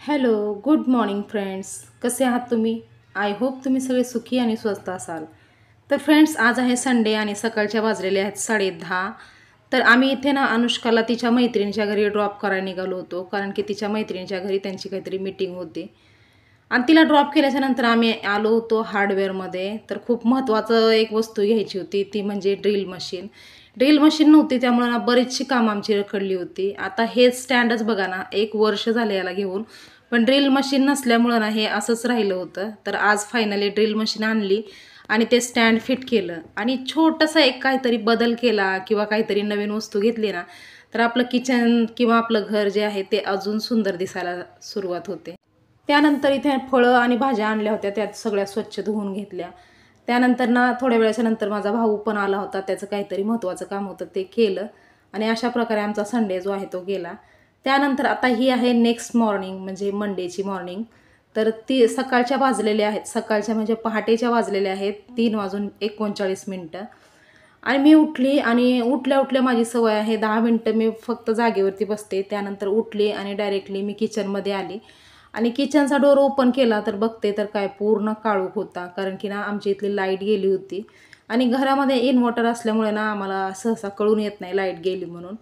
Hello, good morning friends. कसे आहात तुम्ही? आय होप तुम्ही सगळे सुखी आणि स्वस्त असाल. तर फ्रेंड्स, आज आहे संडे आणि सकाळच्या वाजलेले आहेत 10:30. तर आम्ही इथे ना अनुष्काला तिच्या मैत्रिणीच्या घरी ड्रॉप करायला निघालो होतो, कारण की तिच्या मैत्रिणीच्या घरी त्यांची काहीतरी मीटिंग होती. आणि तिला ड्रॉप केल्याच्या नंतर आम्ही आलो होतो हार्डवेअरमध्ये. तर खूप महत्त्वाचं एक वस्तू घ्यायची होती, ती म्हणजे ड्रिल मशीन. ड्रिल मशीन नव्हती, त्यामुळे ना बरीचशी कामं आमची रखडली होती. आता हे स्टँडच बघा ना, 1 वर्ष झाले याला घेऊन, पण ड्रिल मशीन नसल्यामुळं ना हे असंच राहिलं होतं. तर आज फायनली ड्रिल मशीन आणली आणि ते स्टँड फिट केलं आणि छोटंसं एक काहीतरी बदल केला किंवा काहीतरी नवीन वस्तू घेतली ना, तर आपलं किचन किंवा आपलं घर जे आहे ते अजून सुंदर दिसायला सुरुवात होते. त्यानंतर इथे फळं आणि भाज्या आणल्या होत्या, त्यात सगळ्या स्वच्छ धुवून घेतल्या. त्यानंतर ना थोड्या वेळाच्या नंतर माझा भाऊ पण आला होता, त्याचं काहीतरी महत्त्वाचं काम होतं ते केलं आणि अशा प्रकारे आमचा संडे जो आहे तो गेला. त्यानंतर आता ही आहे नेक्स्ट मॉर्निंग, म्हणजे मंडेची मॉर्निंग. तर ती सकाळच्या वाजलेल्या आहेत, सकाळच्या म्हणजे पहाटेच्या वाजलेल्या आहेत 3:39 आणि मी उठली आणि उठल्या उठल्या माझी सवय आहे 10 मिनटं मी फक्त जागेवरती बसते. त्यानंतर उठली आणि डायरेक्टली मी किचनमध्ये आली आणि किचनचा डोर ओपन केला तर बघते तर काय पूर्ण काळोख होता, कारण की ना आमची इथली लाईट गेली होती आणि घरामध्ये इन्व्हर्टर असल्यामुळे ना आम्हाला सहसा कळून येत नाही लाईट गेली म्हणून.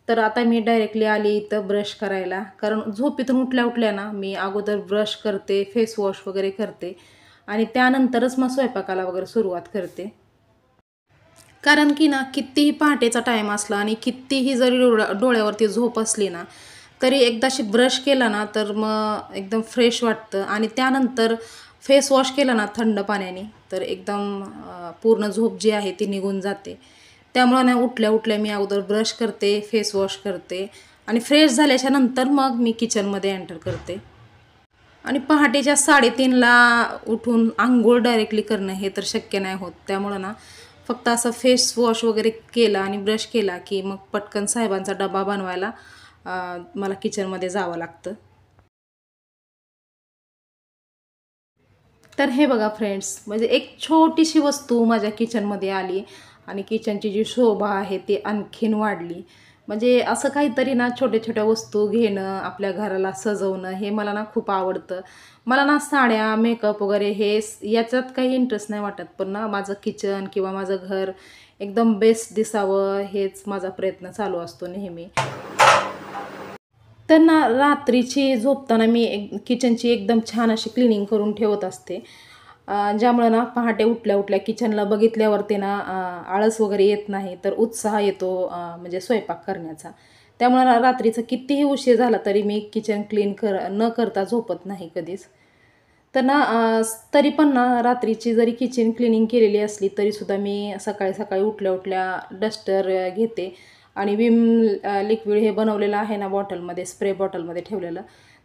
तर आता मी डायरेक्टली आली इथं ब्रश करायला, कारण झोपेतून उठल्या उठल्या ना मी अगोदर ब्रश करते, फेस वॉश वगैरे करते आणि त्यानंतरच मग स्वयंपाकाला वगैरे सुरुवात करते. कारण की ना कितीही पहाटेचा टाईम असला आणि कितीही जरी डोळ्यावरती झोप असली ना, तरी एकदाशी ब्रश केला ना तर मग एकदम फ्रेश वाटतं आणि त्यानंतर फेस वॉश केला ना थंड पाण्याने तर एकदम पूर्ण झोप जी आहे ती निघून जाते. त्यामुळं ना उठल्या उठल्या मी अगोदर ब्रश करते, फेस वॉश करते आणि फ्रेश झाल्याच्या नंतर मग मी किचनमध्ये एंटर करते. आणि पहाटेच्या 3:30ला उठून अंघोळ डायरेक्टली करणं हे तर शक्य नाही होत. त्यामुळं ना फक्त असं फेस वॉश वगैरे केला आणि ब्रश केला की मग पटकन साहेबांचा डबा बनवायला मला किचनमध्ये जावं लागतं. तर हे बघा फ्रेंड्स, म्हणजे एक छोटीशी वस्तू माझ्या किचनमध्ये आली आणि किचनची जी शोभा आहे ती आणखीन वाढली. म्हणजे असं काहीतरी ना छोट्या छोट्या वस्तू घेणं, आपल्या घराला सजवणं हे मला ना खूप आवडतं. मला ना साड्या, मेकअप वगैरे याच्यात काही इंटरेस्ट नाही वाटत, पण ना माझं किचन किंवा माझं घर एकदम बेस्ट दिसावं हेच माझा प्रयत्न चालू असतो नेहमी. तर ना रात्रीची झोपताना मी किचनची एकदम छान अशी क्लिनिंग करून ठेवत असते. ज्यामुळं ना पहाटे उठल्या उठल्या किचनला बघितल्यावरती ना आळस वगैरे येत नाही, तर उत्साह येतो म्हणजे स्वयंपाक करण्याचा. त्यामुळे ना रात्रीचं कितीही उशीर झाला तरी मी किचन क्लीन न करता झोपत नाही कधीच. तर ना तरी पण ना रात्रीची जरी किचन क्लिनिंग केलेली असली तरीसुद्धा मी सकाळी सकाळी उठल्या उठल्या डस्टर घेते आणि लिक्विड हे बनवलेलं आहे ना बॉटलमध्ये, स्प्रे बॉटलमध्ये ठेवलेलं,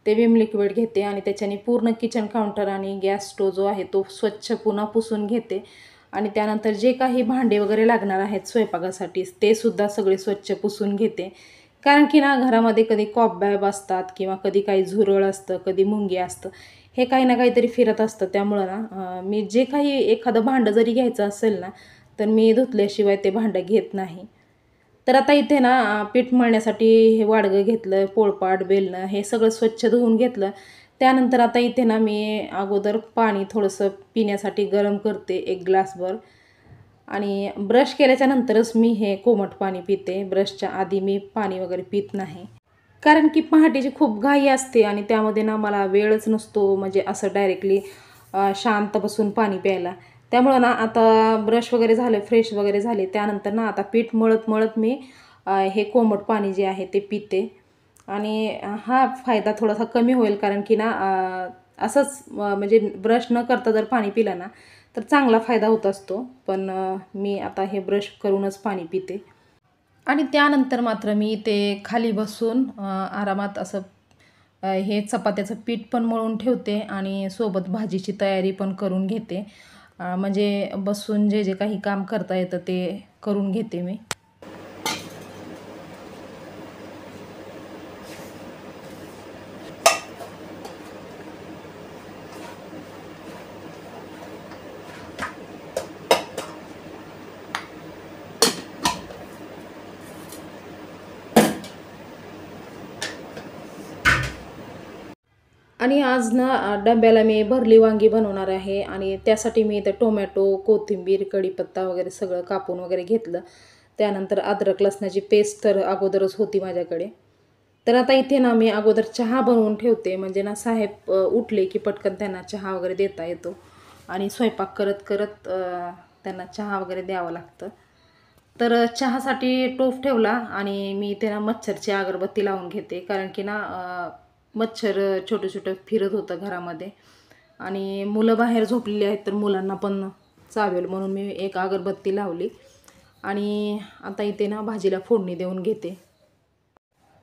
ते लिक्विड घेते आणि त्याच्याने पूर्ण किचन काउंटर आणि गॅस स्टोव जो आहे तो स्वच्छ पुन्हा पुसून घेते आणि त्यानंतर जे काही भांडे वगैरे लागणार आहेत स्वयंपाकासाठी ते सुद्धा सगळे स्वच्छ पुसून घेते. कारण की ना घरामध्ये कधी कॉकबॅब असतात किंवा कधी काही झुरळ असतं, कधी मुंगी असतं, हे काही ना काहीतरी फिरत असतं. त्यामुळं ना मी जे काही एखादं भांडं जरी घ्यायचं असेल ना तर मी धुतल्याशिवाय ते भांडं घेत नाही. तर आता इथे ना पीठ मळण्यासाठी हे वाडगं घेतलं, पोळपाट, बेलणं हे सगळं स्वच्छ धुवून घेतलं. त्यानंतर आता इथे ना मी अगोदर पाणी थोडंसं पिण्यासाठी गरम करते 1 ग्लासभर आणि ब्रश केल्याच्या नंतरच मी हे कोमट पाणी पिते. ब्रशच्या आधी मी पाणी वगैरे पित नाही. कारण की पहाटेची खूप घाई असते आणि त्यामध्ये ना मला वेळच नसतो म्हणजे असं डायरेक्टली शांत बसून पाणी प्यायला. त्यामुळं ना आता ब्रश वगैरे झाले, फ्रेश वगैरे झाले, त्यानंतर ना आता पीठ मळत मळत मी हे कोमट पाणी जे आहे ते पिते आणि हा फायदा थोडासा कमी होईल, कारण की ना असंच म्हणजे ब्रश न करता जर पाणी पिलं ना तर चांगला फायदा होत असतो. पण मी आता हे ब्रश करूनच पाणी पिते आणि त्यानंतर मात्र मी ते खाली बसून आरामात असं हे चपात्याचं पीठ पण मळून ठेवते आणि सोबत भाजीची तयारी पण करून घेते. म्हणजे बसून जे जे काही काम करता येतं ते करून घेते मी. आणि आज ना डब्याला मी भरली वांगी बनवणार आहे आणि त्यासाठी मी इथं टोमॅटो, कोथिंबीर, कढीपत्ता वगैरे सगळं कापून वगैरे घेतलं. त्यानंतर अद्रक लसणाची पेस्ट तर अगोदरच होती माझ्याकडे. तर आता इथे ना मी अगोदर चहा बनवून ठेवते, म्हणजे ना साहेब उठले की पटकन त्यांना चहा वगैरे देता येतो आणि स्वयंपाक करत करत त्यांना चहा वगैरे द्यावं लागतं. तर चहासाठी टोप ठेवला आणि मी इथे ना मच्छरची अगरबत्ती लावून घेते, कारण की ना मच्छर छोटं छोटं फिरत होतं घरामध्ये आणि मुलं बाहेर झोपलेली आहेत, तर मुलांना पण चावेल म्हणून मी एक अगरबत्ती लावली. आणि आता इथे ना भाजीला फोडणी देऊन घेते.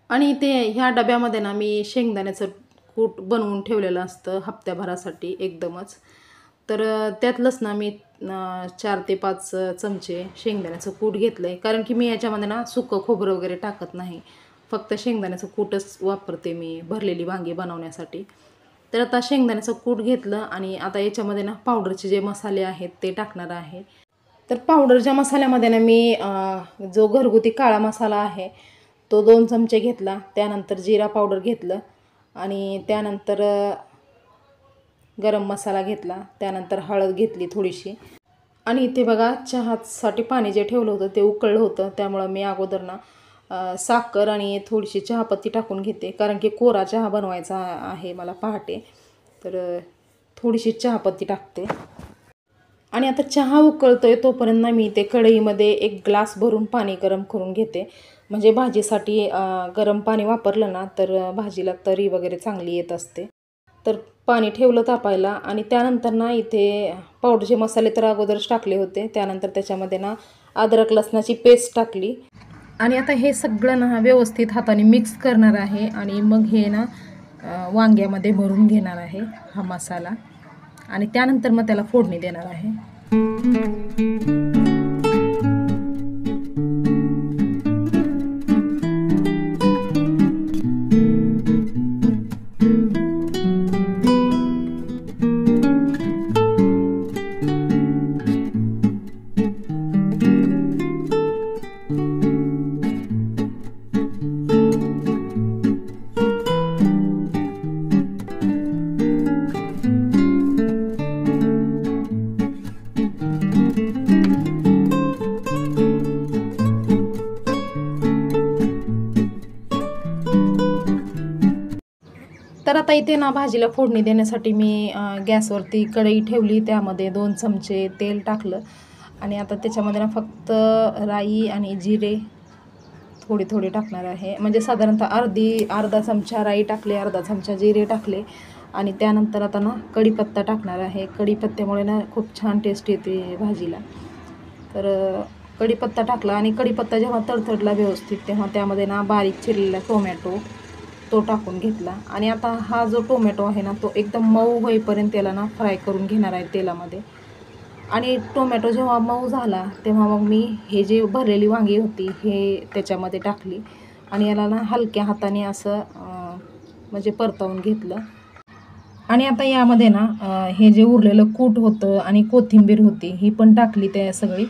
आणि इथे ह्या डब्यामध्ये ना मी शेंगदाण्याचं कूट बनवून ठेवलेलं असतं हप्त्याभरासाठी एकदमच. तर त्यातलंच ना मी 4 ते 5 चमचे शेंगदाण्याचं कूट घेतलं आहे, कारण की मी याच्यामध्ये ना सुकं खोबरं वगैरे टाकत नाही, फक्त शेंगदाण्याचं कूटच वापरते मी भरलेली वांगी बनवण्यासाठी. तर आता शेंगदाण्याचं कूट घेतलं आणि आता याच्यामध्ये ना पावडरचे जे मसाले आहेत ते टाकणार आहे. तर पावडरच्या मसाल्यामध्ये ना मी जो घरगुती काळा मसाला आहे तो 2 चमचे घेतला. त्यानंतर जिरा पावडर घेतलं आणि त्यानंतर गरम मसाला घेतला. त्यानंतर हळद घेतली थोडीशी. आणि इथे बघा चहासाठी पाणी जे ठेवलं होतं ते उकळलं होतं, त्यामुळं मी अगोदर ना साखर आणि थोडीशी चहापत्ती टाकून घेते, कारण की कोरा चहा बनवायचा आहे मला पहाटे. तर थोडीशी चहापत्ती टाकते. आणि आता चहा उकळतोय तोपर्यंत ना मी ते कढईमध्ये 1 ग्लास भरून पाणी गरम करून घेते, म्हणजे भाजीसाठी गरम पाणी वापरलं ना तर भाजीला तरी वगैरे चांगली येत असते. तर पाणी ठेवलं तापायला आणि त्यानंतर ना इथे पावडरचे मसाले तर अगोदरच टाकले होते. त्यानंतर त्याच्यामध्ये ना अद्रक लसणाची पेस्ट टाकली आणि आता हे सगळं ना व्यवस्थित हाताने मिक्स करणार आहे आणि मग हे ना वांग्यामध्ये भरून घेणार आहे हा मसाला आणि त्यानंतर मग त्याला फोडणी देणार आहे. तर आता इथे ना भाजीला फोडणी देण्यासाठी मी गॅसवरती कढई ठेवली, त्यामध्ये 2 चमचे तेल टाकलं आणि आता त्याच्यामध्ये ना फक्त राई आणि जिरे थोडे थोडे टाकणार आहे, म्हणजे साधारणतः अर्धा चमचा राई टाकले, अर्धा चमचा जिरे टाकले आणि त्यानंतर आता ना कढीपत्ता टाकणार आहे. कढीपत्त्यामुळे ना खूप छान टेस्ट येते भाजीला. तर कढीपत्ता टाकला आणि कढीपत्ता जेव्हा तडतडला व्यवस्थित तेव्हा त्यामध्ये ना बारीक चिरलेला टोमॅटो तो टाकून घेतला आणि आता हा जो टोमॅटो आहे ना तो एकदम मऊ होईपर्यंत त्याला ना फ्राय करून घेणार आहे तेलामध्ये. आणि टोमॅटो जेव्हा मऊ झाला तेव्हा मग मी हे जे भरलेली वांगी होती हे त्याच्यामध्ये टाकली आणि याला ना हलक्या हाताने असं म्हणजे परतवून घेतलं. आणि आता यामध्ये ना हे जे उरलेलं कूट होतं आणि कोथिंबीर होती ही पण टाकली त्या सगळी.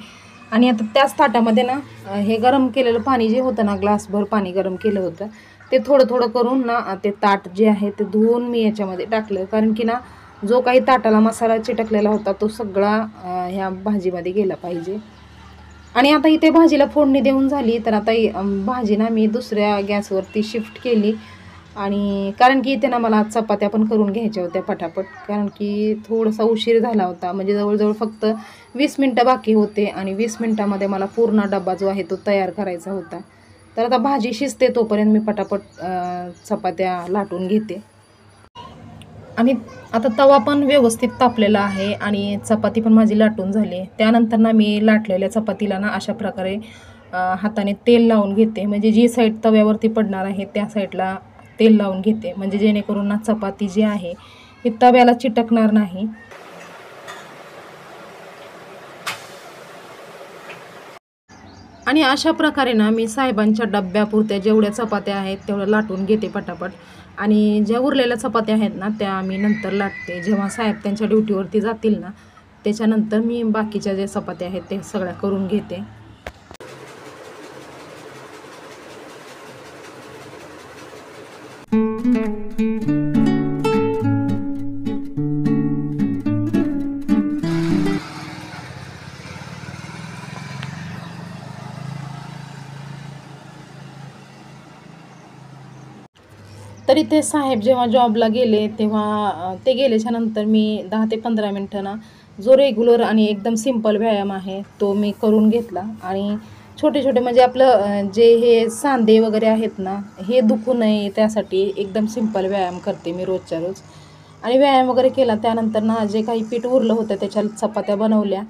आणि आता त्याच ताटामध्ये ना हे गरम केलेलं पाणी जे होतं ना, ग्लासभर पाणी गरम केलं होतं ते थोडं थोडं करून ना ते ताट जे आहे ते धुवून मी याच्यामध्ये टाकलं, कारण की ना जो काही ताटाला मसाला चिटकलेला होता तो सगळा ह्या भाजीमध्ये गेला पाहिजे. आणि आता इथे भाजीला फोडणी देऊन झाली तर आता भाजी ना मी दुसऱ्या गॅसवरती शिफ्ट केली आणि कारण की इथे ना मला चपात्या पण करून घ्यायच्या होत्या पटापट, कारण की थोडासा उशीर झाला होता, म्हणजे जवळजवळ फक्त 20 मिनटं बाकी होते आणि 20 मिनटामध्ये मला पूर्ण डबा जो आहे तो तयार करायचा होता. तर आता भाजी शिजते तोपर्यंत मी पटापट चपात्या लाटून घेते. आणि आता तवा पण व्यवस्थित तापलेला आहे आणि चपाती पण माझी लाटून झाली. त्यानंतर ना मी लाटलेल्या चपातीला ना अशा प्रकारे हाताने तेल लावून घेते, म्हणजे जी साईड तव्यावरती पडणार आहे त्या साईडला तेल लावून घेते, म्हणजे जेणेकरून ना चपाती जी आहे ही तव्याला चिटकणार नाही. आणि अशा प्रकारे ना मी साहेबांच्या डब्यापुरत्या जेवढ्या चपात्या आहेत तेवढ्या लाटून घेते पटापट आणि ज्या उरलेल्या चपात्या आहेत ना त्या मी नंतर लाटते. जेव्हा साहेब त्यांच्या ड्युटीवरती जातील ना त्याच्यानंतर मी बाकीच्या ज्या चपात्या आहेत ते सगळ्या करून घेते. तरी ते साहेब जेव्हा जॉबला गेले तेव्हा ते गेल्याच्या नंतर मी 10 ते 15 मिनिटं ना जो रेग्युलर आणि एकदम सिंपल व्यायाम आहे तो मी करून घेतला. आणि छोटे छोटे म्हणजे आपलं जे हे सांधे वगैरे आहेत ना, हे दुखू नये त्यासाठी एकदम सिंपल व्यायाम करते मी रोजच्या रोज. आणि व्यायाम वगैरे केला त्यानंतर ना जे काही पीठ उरलं होतं त्याच्या चपात्या बनवल्या.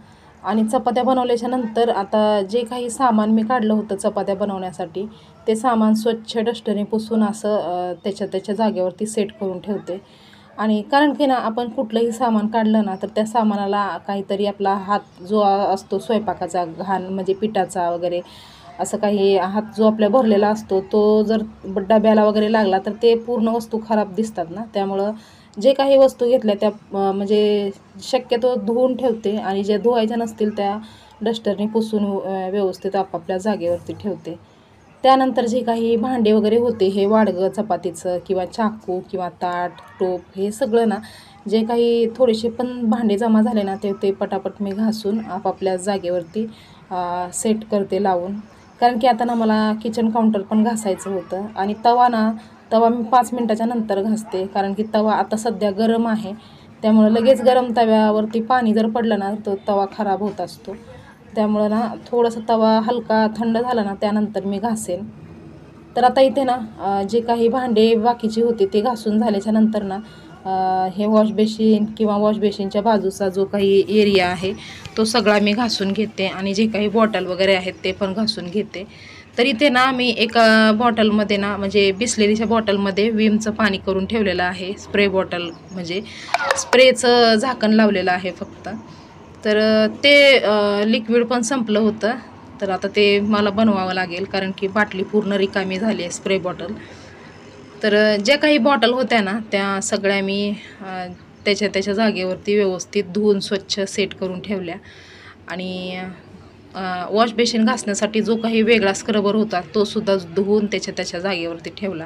आणि चपात्या बनवल्याच्या नंतर आता जे काही सामान मी काढलं होतं चपात्या बनवण्यासाठी, ते सामान स्वच्छ डस्टरने पुसून असं त्याच्या जागेवरती सेट करून ठेवते. आणि कारण की ना आपण कुठलंही सामान काढलं ना तर त्या सामानाला काहीतरी आपला हात जो असतो स्वयंपाकाचा घाण म्हणजे पिठाचा वगैरे असं काही हात जो आपल्या भरलेला असतो तो जर डब्याला वगैरे लागला तर ते पूर्ण वस्तू खराब दिसतात ना. त्यामुळं जे काही वस्तू घेतल्या त्या म्हणजे शक्यतो धुवून ठेवते आणि ज्या धुवायच्या नसतील त्या डस्टरने पुसून व्यवस्थित आपापल्या जागेवरती ठेवते. त्यानंतर जे काही भांडे वगैरे होते हे वाडगं चपातीचं किंवा चाकू किंवा ताट टोप हे सगळं ना जे काही थोडेसे पण भांडे जमा झाले ना ते पटापट मी घासून आपापल्या जागेवरती सेट करते लावून. कारण की आता ना मला किचन काउंटर पण घासायचं होतं. आणि तवा मी 5 मिनटाच्या नंतर घासते कारण की तवा आता सध्या गरम आहे. त्यामुळं लगेच गरम तव्यावरती पाणी जर पडलं ना तो तवा खराब होत असतो. त्यामुळं ना थोडंसं तवा हलका थंड झाला ना त्यानंतर मी घासेन. तर आता इथे ना जे काही भांडे बाकीचे होते ते घासून झाल्याच्या नंतर ना हे वॉश बेसिन किंवा वॉश बेसिनच्या बाजूचा जो काही एरिया आहे तो सगळा मी घासून घेते. आणि जे काही बॉटल वगैरे आहेत ते पण घासून घेते. तर इथे ना मी एका बॉटलमध्ये ना म्हणजे बिसलेरीच्या बॉटलमध्ये विमचं पाणी करून ठेवलेलं आहे. स्प्रे बॉटल म्हणजे स्प्रेचं झाकण लावलेलं आहे फक्त. तर ते लिक्विड पण संपलं होतं. तर आता ते मला बनवावं लागेल कारण की बाटली पूर्ण रिकामी झाली आहे स्प्रे बॉटल. तर ज्या काही बॉटल होत्या ना त्या सगळ्या मी त्याच्या जागेवरती व्यवस्थित धुवून स्वच्छ सेट करून ठेवल्या. आणि वॉश बेसिन घासण्यासाठी जो काही वेगळा स्क्रबर होता तो सुद्धा धुवून त्याच्या जागेवरती ठेवला.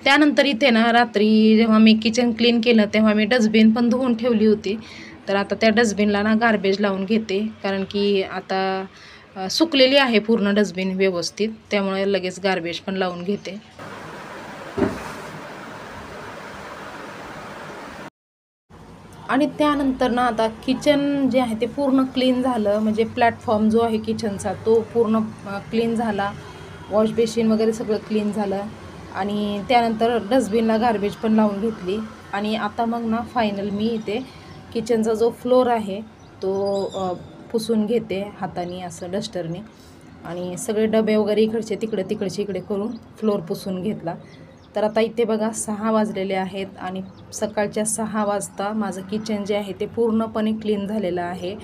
त्यानंतर इथे ना रात्री जेव्हा मी किचन क्लीन केलं तेव्हा मी डस्टबिन पण धुवून ठेवली होती. तर आता त्या डस्टबिनला ना गार्बेज लावून घेते कारण की आता सुकलेली आहे पूर्ण डस्टबिन व्यवस्थित. त्यामुळे लगेच गार्बेज पण लावून घेते. आणि त्यानंतर ना आता किचन जे आहे ते पूर्ण क्लीन झालं म्हणजे प्लॅटफॉर्म जो आहे किचनचा तो पूर्ण क्लीन झाला. वॉश बेसिन वगैरे सगळं क्लीन झालं. आणि त्यानंतर डस्टबिनला गार्बेज पण लावून घेतली. आणि आता मग ना फायनल मी इथे किचनचा जो फ्लोर आहे तो पुसून घेते हाताने असं डस्टरने. आणि सगळे डबे वगैरे इकडचे तिकडे करून फ्लोर पुसून घेतला. तर आता इथे बघा 6 वाजलेले आहेत आणि सकाळच्या 6 वाजता माझं किचन जे आहे ते पूर्णपणे क्लीन झालेलं आहे.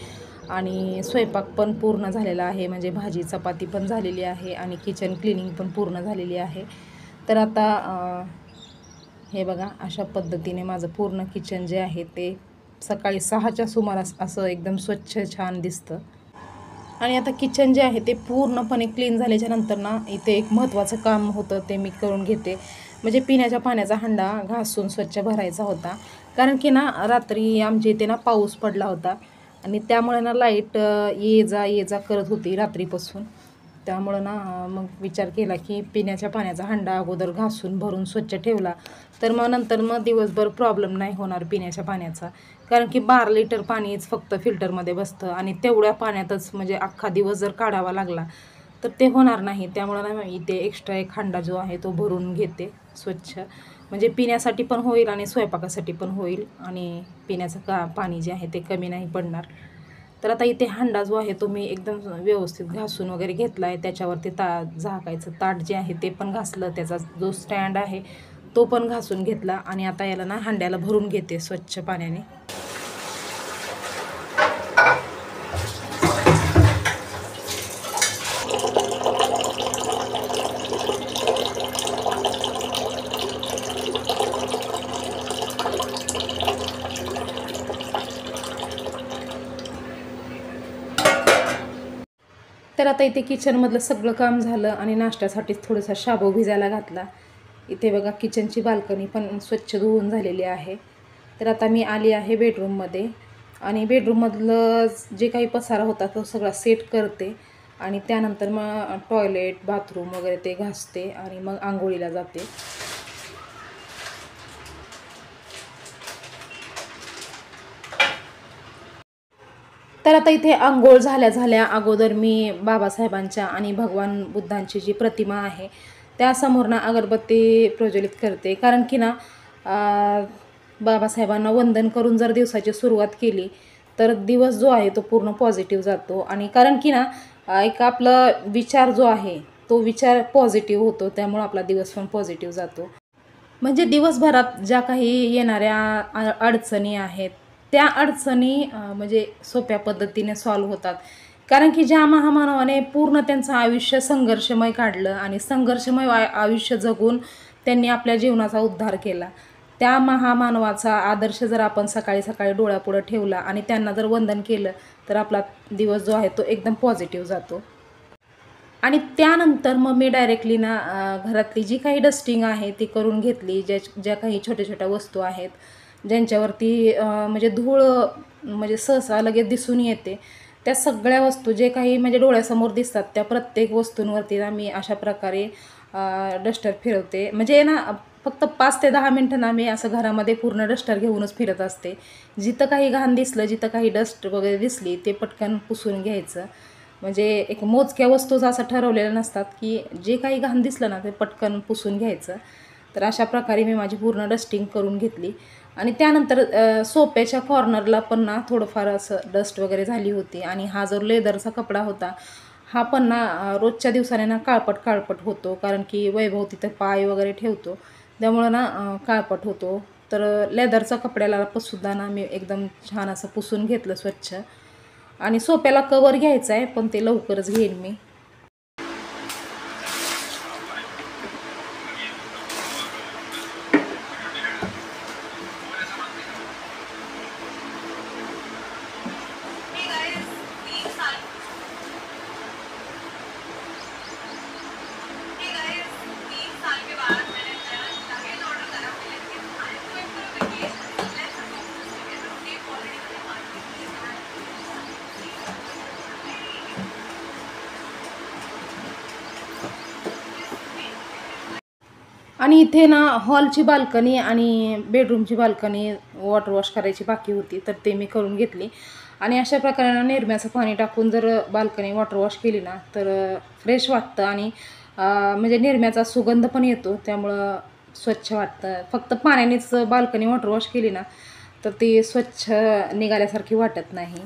आणि स्वयंपाक पण पूर्ण झालेला आहे म्हणजे भाजी चपाती पण झालेली आहे आणि किचन क्लिनिंग पण पूर्ण झालेली आहे. तर आता हे बघा अशा पद्धतीने माझं पूर्ण किचन जे आहे ते सकाळी 6च्या सुमारास असं एकदम स्वच्छ छान दिसतं. आणि आता किचन जे आहे ते पूर्णपणे क्लीन झाल्याच्या नंतर ना इथे एक महत्त्वाचं काम होतं ते मी करून घेते. म्हणजे पिण्याच्या पाण्याचा हंडा घासून स्वच्छ भरायचा होता. कारण की ना रात्री आमच्या इथे ना पाऊस पडला होता आणि त्यामुळे ना लाईट ये जा करत होती रात्रीपासून. त्यामुळं ना मग विचार केला की पिण्याच्या पाण्याचा हंडा अगोदर घासून भरून स्वच्छ ठेवला तर मग नंतर मग दिवसभर प्रॉब्लेम नाही होणार पिण्याच्या पाण्याचा. कारण की 12 लिटर पाणीच फक्त फिल्टरमध्ये बसतं आणि तेवढ्या पाण्यातच म्हणजे अख्खा दिवस जर काढावा लागला तर ते होणार नाही. त्यामुळं ना इथे एक्स्ट्रा एक हंडा जो आहे तो भरून घेते स्वच्छ. म्हणजे पिण्यासाठी पण होईल आणि स्वयंपाकासाठी पण होईल आणि पिण्याचं पाणी जे आहे ते कमी नाही पडणार. तर आता इथे हंडा जो आहे तो मी एकदम व्यवस्थित घासून वगैरे घेतला आहे. त्याच्यावरती झाकायचं ताट जे आहे ते पण घासलं. त्याचा जो स्टँड आहे तो पण घासून घेतला. आणि आता याला ना हंड्याला भरून घेते स्वच्छ पाण्याने. तर आता इथे किचनमधलं सगळं काम झालं आणि नाश्त्यासाठीच थोडासा शाबू भिजायला घातला. इथे बघा किचनची बाल्कनी पण स्वच्छ धुवून झालेली आहे. तर आता मी आली आहे बेडरूममध्ये आणि बेडरूममधलं जे काही पसारा होता तो सगळा सेट करते. आणि त्यानंतर मग टॉयलेट बाथरूम वगैरे ते घासते आणि मग आंघोळीला जाते. तर आता इथे अंघोळ झाल्या अगोदर मी बाबासाहेबांच्या आणि भगवान बुद्धांची जी प्रतिमा आहे त्यासमोरनं अगरबत्ती प्रज्वलित करते, कारण की ना बाबासाहेबांना वंदन करून जर दिवसाची सुरुवात केली तर दिवस जो आहे तो पूर्ण पॉझिटिव्ह जातो. आणि कारण की ना एक आपला विचार जो आहे तो विचार पॉझिटिव्ह होतो, त्यामुळं आपला दिवस पण पॉझिटिव्ह जातो. म्हणजे दिवसभरात ज्या काही येणाऱ्या अडचणी आहेत त्या अडचणी म्हणजे सोप्या पद्धतीने सॉल्व्ह होतात. कारण की ज्या महामानवाने पूर्ण त्यांचं आयुष्य संघर्षमय काढलं आणि संघर्षमय आयुष्य जगून त्यांनी आपल्या जीवनाचा उद्धार केला, त्या महामानवाचा आदर्श जर आपण सकाळी सकाळी डोळ्यापुढं ठेवला आणि त्यांना जर वंदन केलं तर आपला दिवस जो आहे तो एकदम पॉझिटिव्ह जातो. आणि त्यानंतर मग मी डायरेक्टली ना घरातली जी काही डस्टिंग आहे ती करून घेतली. ज्या काही छोट्या छोट्या वस्तू आहेत ज्यांच्यावरती म्हणजे धूळ म्हणजे सहसा लगेच दिसून येते, त्या सगळ्या वस्तू जे काही म्हणजे डोळ्यासमोर दिसतात त्या प्रत्येक वस्तूंवरती ना मी अशा प्रकारे डस्टर फिरवते. म्हणजे ना फक्त 5 ते 10 मिनटं ना मी असं घरामध्ये पूर्ण डस्टर घेऊनच फिरत असते. जिथं काही घाण दिसलं, जिथं काही डस्ट वगैरे दिसली ते पटकन पुसून घ्यायचं. म्हणजे एक मोजक्या वस्तूच असं ठरवलेल्या नसतात की जे काही घाण दिसलं ना ते पटकन पुसून घ्यायचं. तर अशा प्रकारे मी माझी पूर्ण डस्टिंग करून घेतली. आणि त्यानंतर सोफ्याच्या कॉर्नरला पण ना थोडंफार असं डस्ट वगैरे झाली होती. आणि हा जो लेदरचा कपडा होता हा पण ना रोजच्या दिवसाने ना काळपट होतो, कारण की वैभव तिथं पाय वगैरे ठेवतो त्यामुळं ना काळपट होतो. तर लेदरचा कपड्याला सुद्धा ना मी एकदम छान असं पुसून घेतलं स्वच्छ. आणि सोफ्याला कवर घ्यायचं आहे पण ते लवकरच घेईन मी. आणि इथे ना हॉलची बाल्कनी आणि बेडरूमची बाल्कनी वॉटर वॉश करायची बाकी होती, तर ते मी करून घेतली. आणि अशा प्रकारे ना निरम्याचं पाणी टाकून जर बाल्कनी वॉटर वॉश केली ना तर फ्रेश वाटतं. आणि म्हणजे निरम्याचा सुगंध पण येतो, त्यामुळं स्वच्छ वाटतं. फक्त पाण्यानेच बाल्कनी वॉटर वॉश केली ना तर ती स्वच्छ निघाल्यासारखी वाटत नाही.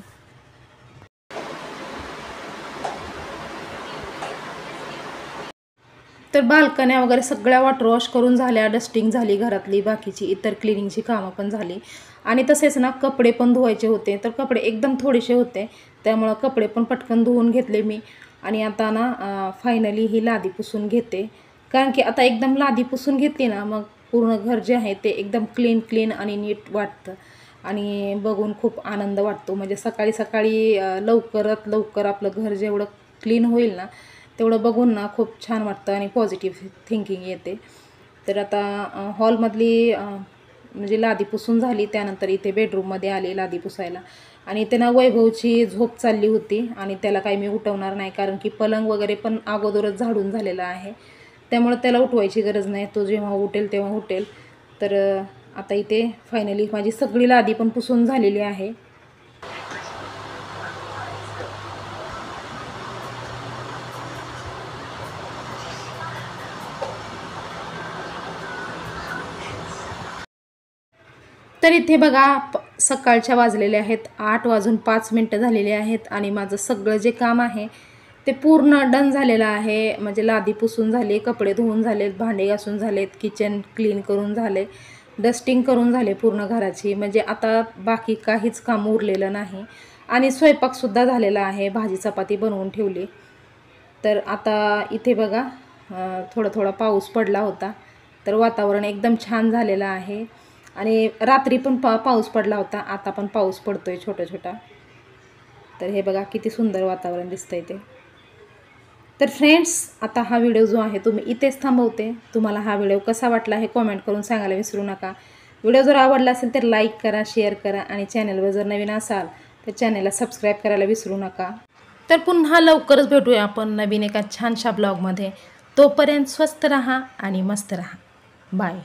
तर बाल्कन्या वगैरे सगळ्या वॉटर वॉश करून झाल्या, डस्टिंग झाली, घरातली बाकीची इतर क्लिनिंगची कामं पण झाली. आणि तसेच ना कपडे पण धुवायचे होते, तर कपडे एकदम थोडेसे होते त्यामुळं कपडे पण पटकन धुवून घेतले मी. आणि आता ना फायनली ही लादी पुसून घेते, कारण की आता एकदम लादी पुसून घेतली ना मग पूर्ण घर जे आहे ते एकदम क्लीन आणि नीट वाटतं आणि बघून खूप आनंद वाटतो. म्हणजे सकाळी सकाळी लवकरात लवकर आपलं घर जेवढं क्लीन होईल ना तेवढं बघून ना खूप छान वाटतं आणि पॉझिटिव्ह थिंकिंग येते. तर आता हॉलमधली म्हणजे लादी पुसून झाली, त्यानंतर इथे बेडरूममध्ये आले लादी पुसायला. आणि इथे ना वैभवची झोप चालली होती आणि त्याला काही मी उठवणार नाही, कारण की पलंग वगैरे पण अगोदरच झाडून झालेला आहे, त्यामुळं त्याला उठवायची गरज नाही. तो जेव्हा उठेल तेव्हा उठेल. तर आता इथे फायनली माझी सगळी लादी पण पुसून झालेली आहे. तर इथे बघा सकाळच्या वाजलेले आहेत 8:05 झालेले आहेत आणि माझं सगळं जे काम आहे ते पूर्ण डन झालेलं आहे. म्हणजे लादी पुसून झाली, कपडे धुवून झालेत, भांडे घासून झालेत, किचन क्लीन करून झाले, डस्टिंग करून झाले पूर्ण घराची. म्हणजे आता बाकी काहीच काम उरलेलं नाही. आणि स्वयंपाकसुद्धा झालेला आहे, भाजी चपाती बनवून ठेवली. तर आता इथे बघा थोडा पाऊस पडला होता, तर वातावरण एकदम छान झालेलं आहे. आणि रात्री पण पाऊस पडला होता, आता पण पाऊस पडतोय छोटा छोटा. तर हे बघा किती सुंदर वातावरण दिसतंय ते. तर फ्रेंड्स आता हा व्हिडिओ जो आहे तो मी इथेच थांबवते. तुम्हाला हा व्हिडिओ कसा वाटला हे कॉमेंट करून सांगायला विसरू नका. व्हिडिओ जर आवडला असेल तर लाईक करा, शेअर करा आणि चॅनलवर जर नवीन असाल तर चॅनलला सबस्क्राईब करायला विसरू नका. तर पुन्हा लवकरच भेटूया आपण नवीन एका छानशा ब्लॉगमध्ये. तोपर्यंत स्वस्त राहा आणि मस्त राहा. बाय.